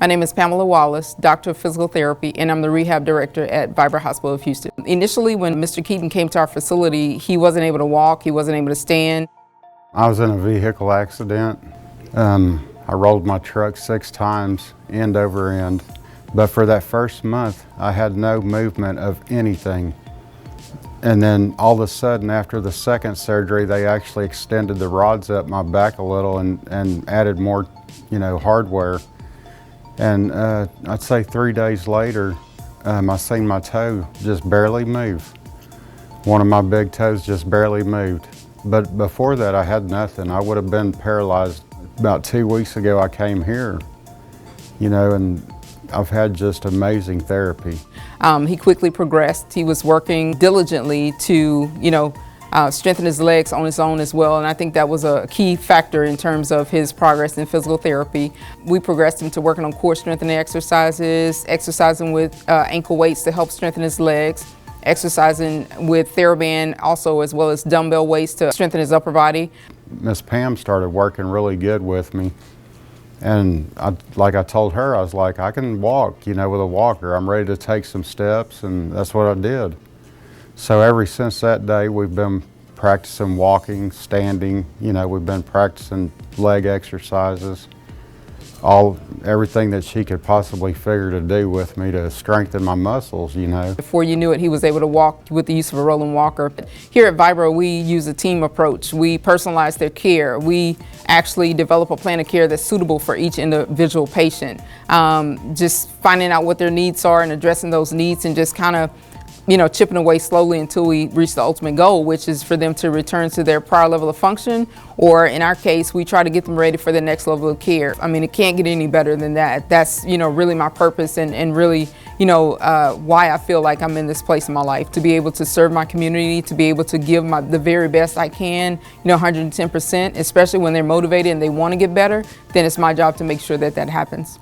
My name is Pamela Wallace, Doctor of Physical Therapy, and I'm the Rehab Director at Vibra Hospital of Houston. Initially, when Mr. Keaton came to our facility, he wasn't able to walk, he wasn't able to stand. I was in a vehicle accident. I rolled my truck 6 times, end over end. But for that first month, I had no movement of anything. And then all of a sudden, after the second surgery, they actually extended the rods up my back a little and added more, hardware. And I'd say 3 days later, I seen my toe just barely move. One of my big toes just barely moved. But before that, I had nothing. I would have been paralyzed. About 2 weeks ago, I came here, and I've had just amazing therapy. He quickly progressed. He was working diligently to, strengthen his legs on his own as well. And I think that was a key factor in terms of his progress in physical therapy. We progressed him to working on core strengthening exercises, exercising with ankle weights to help strengthen his legs, exercising with TheraBand also, as well as dumbbell weights to strengthen his upper body. Miss Pam started working really good with me. And like I told her, I was like, I can walk, with a walker. I'm ready to take some steps, and that's what I did. So ever since that day, we've been practicing walking, standing, we've been practicing leg exercises, everything that she could possibly figure to do with me to strengthen my muscles, Before you knew it, he was able to walk with the use of a rolling walker. Here at Vibra, we use a team approach. We personalize their care. We actually develop a plan of care that's suitable for each individual patient. Just finding out what their needs are and addressing those needs, and just kind of chipping away slowly until we reach the ultimate goal, which is for them to return to their prior level of function, or in our case, we try to get them ready for the next level of care. I mean, it can't get any better than that. That's, really my purpose and really, why I feel like I'm in this place in my life, to be able to serve my community, to be able to give the very best I can, 110%, especially when they're motivated and they want to get better, then it's my job to make sure that that happens.